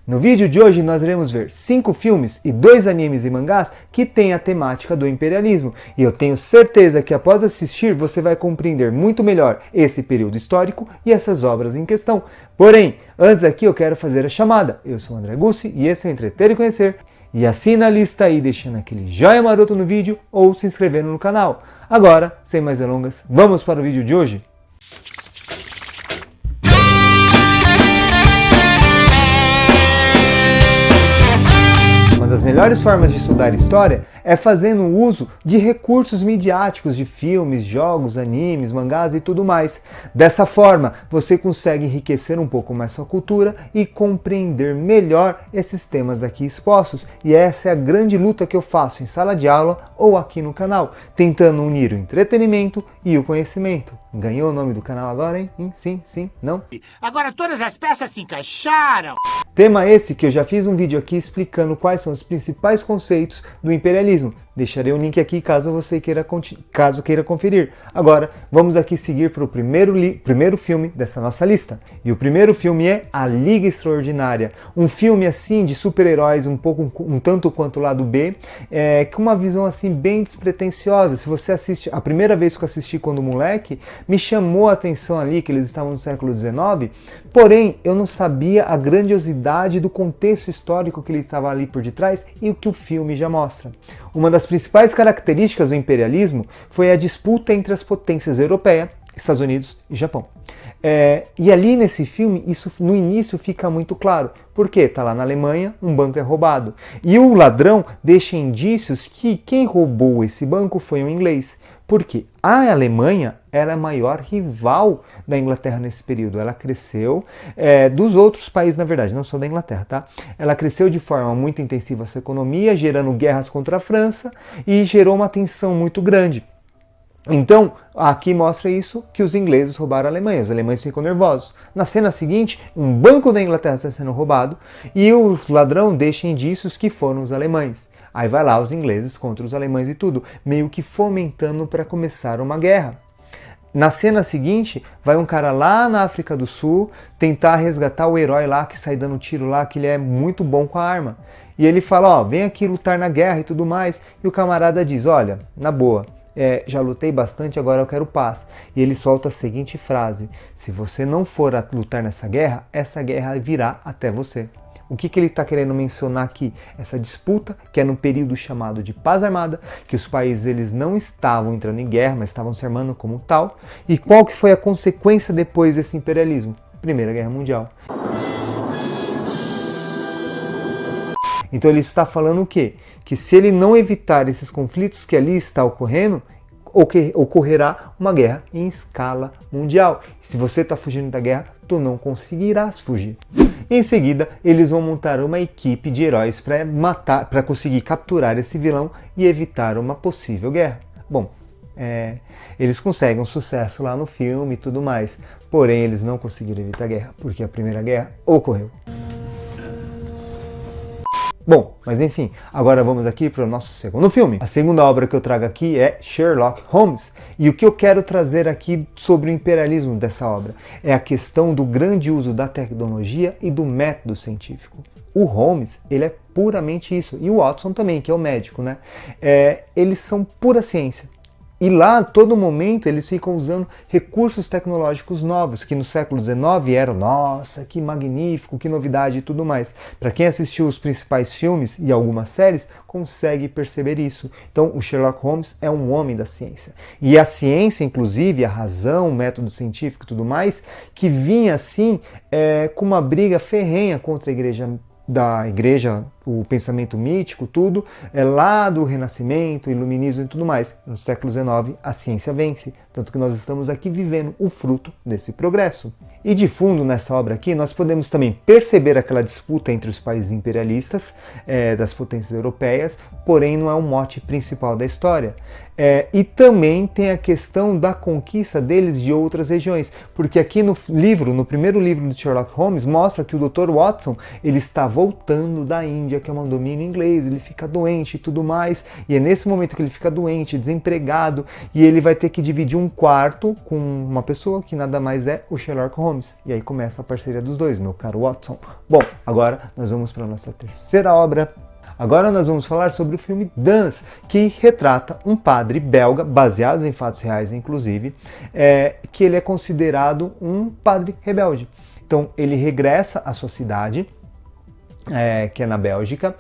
No vídeo de hoje nós iremos ver 5 filmes e 2 animes e mangás que têm a temática do imperialismo, e eu tenho certeza que após assistir você vai compreender muito melhor esse período histórico e essas obras em questão. Porém, antes aqui eu quero fazer a chamada. Eu sou o André Gussi e esse é o Entreter e Conhecer. E assina a lista aí deixando aquele joinha maroto no vídeo ou se inscrevendo no canal. Agora, sem mais delongas, vamos para o vídeo de hoje? Uma das melhores formas de estudar história é fazendo uso de recursos midiáticos de filmes, jogos, animes, mangás e tudo mais. Dessa forma, você consegue enriquecer um pouco mais sua cultura e compreender melhor esses temas aqui expostos. E essa é a grande luta que eu faço em sala de aula ou aqui no canal, tentando unir o entretenimento e o conhecimento. Ganhou o nome do canal agora, hein? Sim, sim, não? Agora todas as peças se encaixaram! Tema esse que eu já fiz um vídeo aqui explicando quais são os principais conceitos do imperialismo. Deixarei um link aqui caso você queira conferir. Agora, vamos aqui seguir para o primeiro filme dessa nossa lista. E o primeiro filme é A Liga Extraordinária. Um filme assim de super-heróis, um tanto quanto lado B, com uma visão assim bem despretensiosa. Se você assiste, a primeira vez que eu assisti quando moleque, me chamou a atenção ali que eles estavam no século XIX, porém eu não sabia a grandiosidade do contexto histórico que ele estava ali por detrás e o que o filme já mostra. Uma das principais características do imperialismo foi a disputa entre as potências europeias, Estados Unidos e Japão. E ali nesse filme, isso no início fica muito claro. Por quê? Está lá na Alemanha, um banco é roubado. E o ladrão deixa indícios que quem roubou esse banco foi um inglês. Por quê? A Alemanha era a maior rival da Inglaterra nesse período. Ela cresceu, dos outros países na verdade, não só da Inglaterra, tá? Ela cresceu de forma muito intensiva a sua economia, gerando guerras contra a França e gerou uma tensão muito grande. Então, aqui mostra isso, que os ingleses roubaram a Alemanha, os alemães ficam nervosos. Na cena seguinte, um banco da Inglaterra está sendo roubado e o ladrão deixa indícios que foram os alemães. Aí vai lá os ingleses contra os alemães e tudo, meio que fomentando para começar uma guerra. Na cena seguinte, vai um cara lá na África do Sul tentar resgatar o herói lá que sai dando tiro lá, que ele é muito bom com a arma. E ele fala, ó, vem aqui lutar na guerra e tudo mais. E o camarada diz, olha, na boa, já lutei bastante, agora eu quero paz. E ele solta a seguinte frase, se você não for a lutar nessa guerra, essa guerra virá até você. O que ele está querendo mencionar aqui? Essa disputa, que é no período chamado de paz armada, que os países eles não estavam entrando em guerra, mas estavam se armando como tal. E qual que foi a consequência depois desse imperialismo? Primeira Guerra Mundial. Então ele está falando o quê? Que se ele não evitar esses conflitos que ali está ocorrendo, ocorrerá uma guerra em escala mundial. Se você está fugindo da guerra, tu não conseguirás fugir. Em seguida, eles vão montar uma equipe de heróis para conseguir capturar esse vilão e evitar uma possível guerra. Bom, eles conseguem um sucesso lá no filme e tudo mais, porém eles não conseguiram evitar a guerra, porque a Primeira Guerra ocorreu. Bom, mas enfim, agora vamos aqui para o nosso segundo filme. A segunda obra que eu trago aqui é Sherlock Holmes. E o que eu quero trazer aqui sobre o imperialismo dessa obra é a questão do grande uso da tecnologia e do método científico. O Holmes, ele é puramente isso. E o Watson também, que é o médico, né? Eles são pura ciência. E lá, a todo momento, eles ficam usando recursos tecnológicos novos, que no século XIX eram, nossa, que magnífico, que novidade e tudo mais. Para quem assistiu os principais filmes e algumas séries, consegue perceber isso. Então, o Sherlock Holmes é um homem da ciência. E a ciência, inclusive, a razão, o método científico e tudo mais, que vinha, assim, com uma briga ferrenha contra a igreja, o pensamento mítico, tudo, lá do Renascimento, Iluminismo e tudo mais. No século XIX, a ciência vence, tanto que nós estamos aqui vivendo o fruto desse progresso. E de fundo, nessa obra aqui, nós podemos também perceber aquela disputa entre os países imperialistas, das potências europeias, porém não é o mote principal da história. E também tem a questão da conquista deles de outras regiões, porque aqui no primeiro livro de Sherlock Holmes, mostra que o Dr. Watson ele está voltando da Índia Índia, que é um domínio inglês, ele fica doente e tudo mais, e é nesse momento que ele fica doente, desempregado, e ele vai ter que dividir um quarto com uma pessoa que nada mais é o Sherlock Holmes. E aí começa a parceria dos dois, meu caro Watson. Bom, agora nós vamos para a nossa terceira obra. Agora nós vamos falar sobre o filme Dance, que retrata um padre belga, baseado em fatos reais inclusive, que ele é considerado um padre rebelde. Então ele regressa à sua cidade, que é na Bélgica,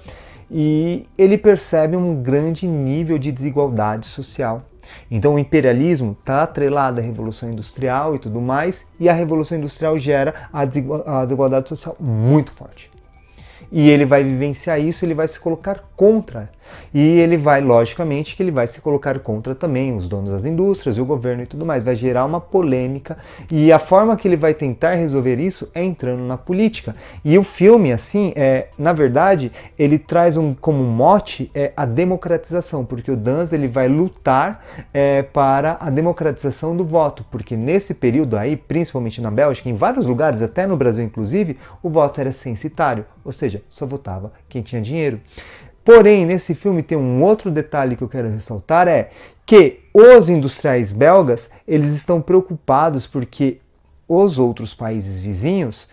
e ele percebe um grande nível de desigualdade social. Então o imperialismo está atrelado à Revolução Industrial e tudo mais, e a Revolução Industrial gera a desigualdade social muito forte. E ele vai vivenciar isso, ele vai se colocar contra. E ele vai, logicamente, que ele vai se colocar contra também os donos das indústrias e o governo e tudo mais. Vai gerar uma polêmica e a forma que ele vai tentar resolver isso é entrando na política. E o filme, assim, na verdade, ele traz como mote a democratização, porque o Dance ele vai lutar para a democratização do voto, porque nesse período aí, principalmente na Bélgica, em vários lugares, até no Brasil inclusive, o voto era censitário, ou seja, só votava quem tinha dinheiro. Porém, nesse filme tem um outro detalhe que eu quero ressaltar, que os industriais belgas, eles estão preocupados porque os outros países vizinhos,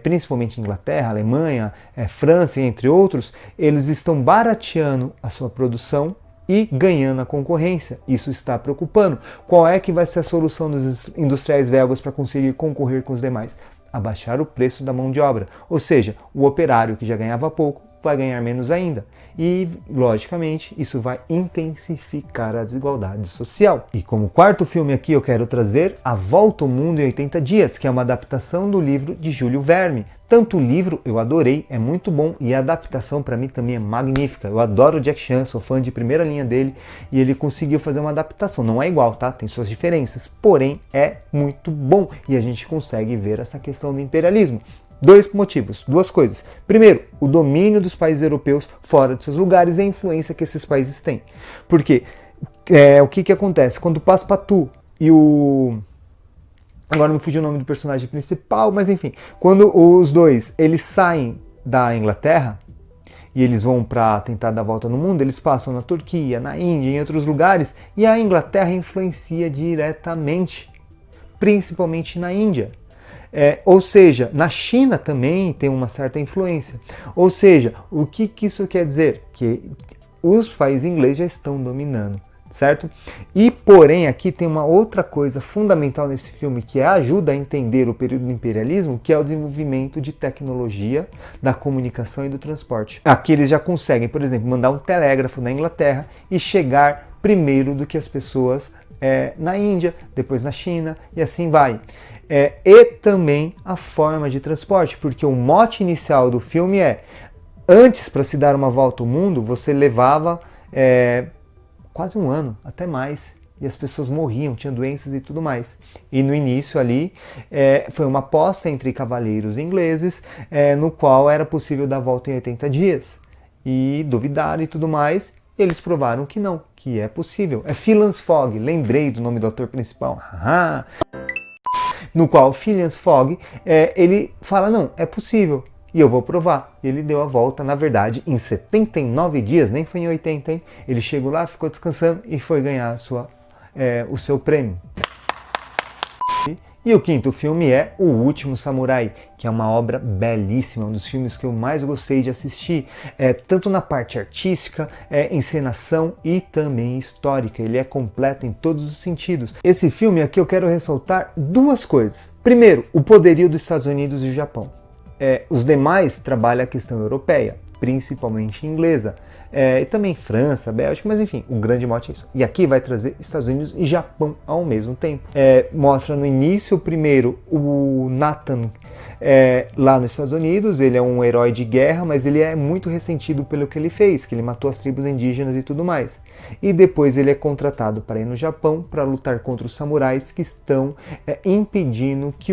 principalmente Inglaterra, Alemanha, França, entre outros, eles estão barateando a sua produção e ganhando a concorrência. Isso está preocupando. Qual é que vai ser a solução dos industriais belgas para conseguir concorrer com os demais? Abaixar o preço da mão de obra. Ou seja, o operário que já ganhava pouco vai ganhar menos ainda. E, logicamente, isso vai intensificar a desigualdade social. E como quarto filme aqui eu quero trazer A Volta ao Mundo em 80 Dias, que é uma adaptação do livro de Júlio Verne. Tanto o livro eu adorei, é muito bom, e a adaptação para mim também é magnífica. Eu adoro o Jack Chan, sou fã de primeira linha dele, e ele conseguiu fazer uma adaptação. Não é igual, tá? Tem suas diferenças, porém é muito bom. E a gente consegue ver essa questão do imperialismo. Dois motivos, duas coisas. Primeiro, o domínio dos países europeus fora de seus lugares e a influência que esses países têm. Porque o que acontece? Quando o Passepartout e o... Agora me fugiu o nome do personagem principal, mas enfim. Quando os dois eles saem da Inglaterra e eles vão para tentar dar a volta no mundo, eles passam na Turquia, na Índia, em outros lugares, e a Inglaterra influencia diretamente, principalmente na Índia. Ou seja, na China também tem uma certa influência. Ou seja, o que isso quer dizer? Que os países ingleses já estão dominando, certo? E porém aqui tem uma outra coisa fundamental nesse filme que ajuda a entender o período do imperialismo, que é o desenvolvimento de tecnologia, da comunicação e do transporte. Aqui eles já conseguem, por exemplo, mandar um telégrafo na Inglaterra e chegar primeiro do que as pessoas na Índia, depois na China e assim vai. E também a forma de transporte, porque o mote inicial do filme antes, para se dar uma volta ao mundo, você levava quase um ano, até mais, e as pessoas morriam, tinham doenças e tudo mais. E no início ali, foi uma aposta entre cavaleiros ingleses, no qual era possível dar a volta em 80 dias. E duvidaram e tudo mais, eles provaram que não, que é possível. É Phileas Fogg, lembrei do nome do ator principal. No qual Phileas Fogg, ele fala, não, é possível, e eu vou provar. Ele deu a volta, na verdade, em 79 dias, nem foi em 80, hein? Ele chegou lá, ficou descansando e foi ganhar o seu prêmio. E o quinto filme é O Último Samurai, que é uma obra belíssima, um dos filmes que eu mais gostei de assistir, tanto na parte artística, encenação e também histórica. Ele é completo em todos os sentidos. Esse filme aqui eu quero ressaltar duas coisas. Primeiro, o poderio dos Estados Unidos e do Japão. Os demais trabalham a questão europeia, principalmente inglesa, e também França, Bélgica, mas enfim, o grande mote é isso. E aqui vai trazer Estados Unidos e Japão ao mesmo tempo. Mostra no início, primeiro, o Nathan lá nos Estados Unidos, ele é um herói de guerra, mas ele é muito ressentido pelo que ele fez, que ele matou as tribos indígenas e tudo mais. E depois ele é contratado para ir no Japão para lutar contra os samurais que estão impedindo que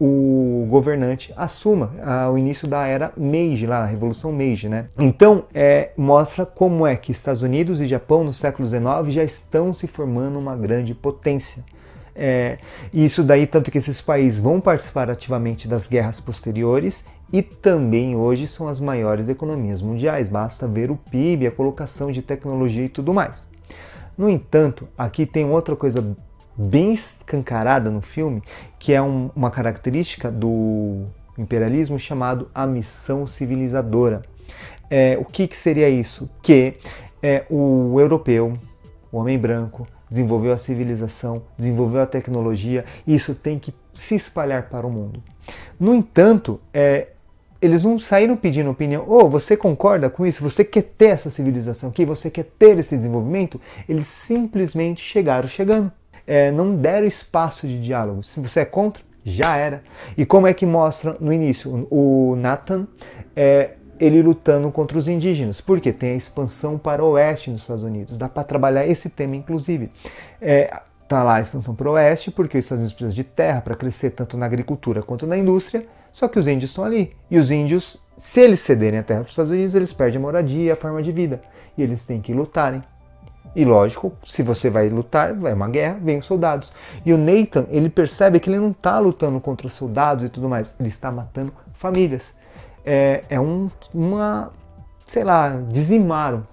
o governante assuma o início da era Meiji, lá, a Revolução Meiji, né? Então, mostra como que Estados Unidos e Japão no século XIX já estão se formando uma grande potência. E isso daí, tanto que esses países vão participar ativamente das guerras posteriores e também hoje são as maiores economias mundiais. Basta ver o PIB, a colocação de tecnologia e tudo mais. No entanto, aqui tem outra coisa bem escancarada no filme, que é uma característica do imperialismo chamado a missão civilizadora. O que seria isso? Que o europeu, o homem branco, desenvolveu a civilização, desenvolveu a tecnologia, e isso tem que se espalhar para o mundo. No entanto, eles não saíram pedindo opinião. Você concorda com isso? Você quer ter essa civilização aqui? Você quer ter esse desenvolvimento? Eles simplesmente chegando. Não deram espaço de diálogo. Se você é contra, já era. E como é que mostra no início? O Nathan, ele lutando contra os indígenas. Porque tem a expansão para o oeste nos Estados Unidos. Dá para trabalhar esse tema, inclusive. Tá lá a expansão para o oeste, porque os Estados Unidos precisam de terra para crescer tanto na agricultura quanto na indústria. Só que os índios estão ali. E os índios, se eles cederem a terra para os Estados Unidos, eles perdem a moradia e a forma de vida. E eles têm que lutarem. E lógico, se você vai lutar, vai uma guerra, vem os soldados. E o Nathan, ele percebe que ele não está lutando contra os soldados e tudo mais. Ele está matando famílias. Sei lá, dizimaram.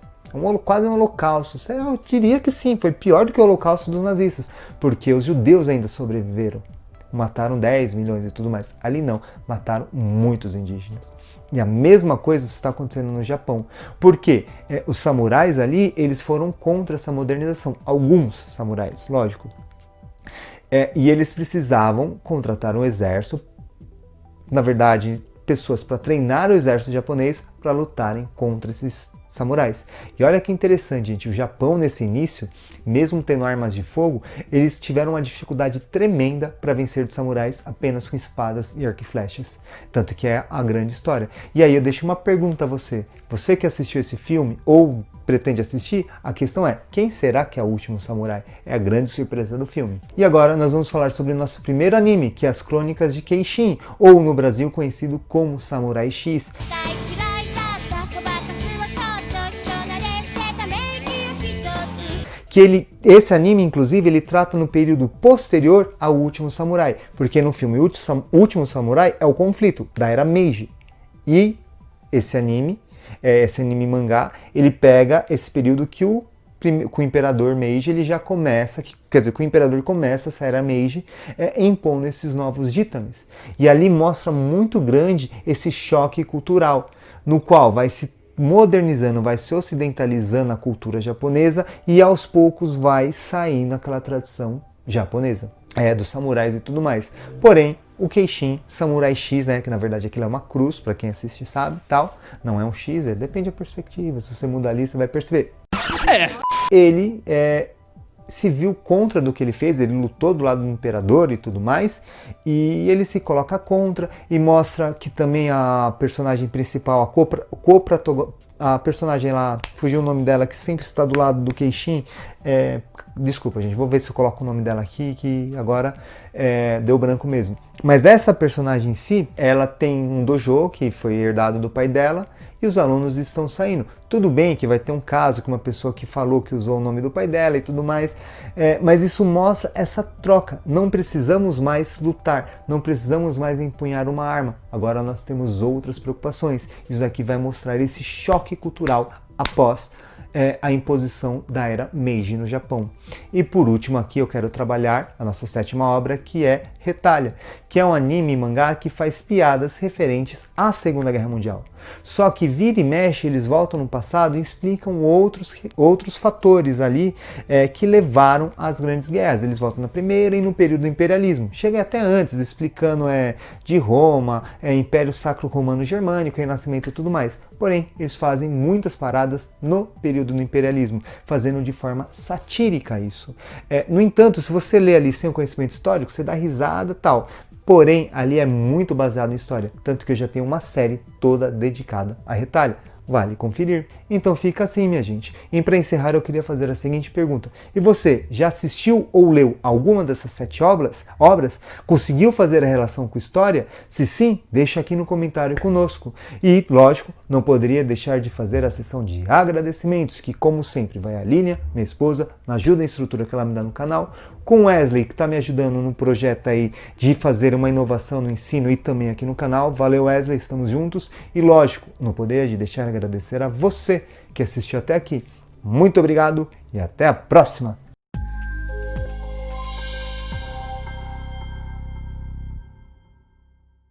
Quase um holocausto. Eu diria que sim, foi pior do que o holocausto dos nazistas. Porque os judeus ainda sobreviveram. Mataram 10 milhões e tudo mais. Ali não, mataram muitos indígenas. E a mesma coisa está acontecendo no Japão. Porque os samurais ali, eles foram contra essa modernização. Alguns samurais, lógico. E eles precisavam contratar um exército. Na verdade, pessoas para treinar o exército japonês para lutarem contra esses samurais. E olha que interessante, gente, o Japão nesse início, mesmo tendo armas de fogo, eles tiveram uma dificuldade tremenda para vencer os samurais apenas com espadas e arco e flechas. Tanto que é a grande história. E aí eu deixo uma pergunta a você. Você que assistiu esse filme ou pretende assistir, a questão é, quem será que é o último samurai? É a grande surpresa do filme. E agora nós vamos falar sobre o nosso primeiro anime, que é as Crônicas de Kenshin, ou no Brasil conhecido como Samurai X. Esse anime, inclusive, ele trata no período posterior ao Último Samurai, porque no filme O Último Samurai é o conflito da Era Meiji. E esse anime mangá, ele pega esse período que o Imperador Meiji ele já começa, quer dizer, que o Imperador começa essa Era Meiji impondo esses novos ditames. E ali mostra muito grande esse choque cultural, no qual vai se modernizando, vai se ocidentalizando a cultura japonesa e aos poucos vai saindo aquela tradição japonesa, dos samurais e tudo mais. Porém, o Kenshin, Samurai X, que na verdade aquilo é uma cruz, para quem assiste sabe, tal, não é um X, depende da perspectiva, se você mudar ali você vai perceber. Ele se viu contra do que ele fez, ele lutou do lado do imperador e tudo mais, e ele se coloca contra e mostra que também a personagem principal, a personagem lá, fugiu o nome dela, que sempre está do lado do Kenshin, desculpa gente, vou ver se eu coloco o nome dela aqui, que agora deu branco mesmo. Mas essa personagem em si, ela tem um dojo que foi herdado do pai dela, e os alunos estão saindo. Tudo bem que vai ter um caso com uma pessoa que falou que usou o nome do pai dela e tudo mais, mas isso mostra essa troca. Não precisamos mais lutar, não precisamos mais empunhar uma arma. Agora nós temos outras preocupações. Isso aqui vai mostrar esse choque cultural após a imposição da Era Meiji no Japão. E por último aqui eu quero trabalhar a nossa sétima obra, que é Retalha, que é um anime e mangá que faz piadas referentes à Segunda Guerra Mundial. Só que vira e mexe, eles voltam no passado e explicam outros fatores ali que levaram às grandes guerras. Eles voltam na primeira e no período do imperialismo. Chega até antes, explicando de Roma, Império Sacro Romano Germânico, Renascimento e tudo mais. Porém, eles fazem muitas paradas no período do imperialismo, fazendo de forma satírica isso. No entanto, se você lê ali sem o conhecimento histórico, você dá risada e tal. Porém, ali é muito baseado em história, tanto que eu já tenho uma série toda dedicada a Retalha. vale conferir. Então fica assim, minha gente. E para encerrar, eu queria fazer a seguinte pergunta. E você, já assistiu ou leu alguma dessas 7 obras? Conseguiu fazer a relação com história? Se sim, deixa aqui no comentário conosco. E, lógico, não poderia deixar de fazer a sessão de agradecimentos, que como sempre vai a Línia, minha esposa, na ajuda e estrutura que ela me dá no canal, com o Wesley, que está me ajudando no projeto aí de fazer uma inovação no ensino e também aqui no canal. Valeu, Wesley, estamos juntos. E lógico, não poderia de deixar de agradecer a você que assistiu até aqui. Muito obrigado e até a próxima!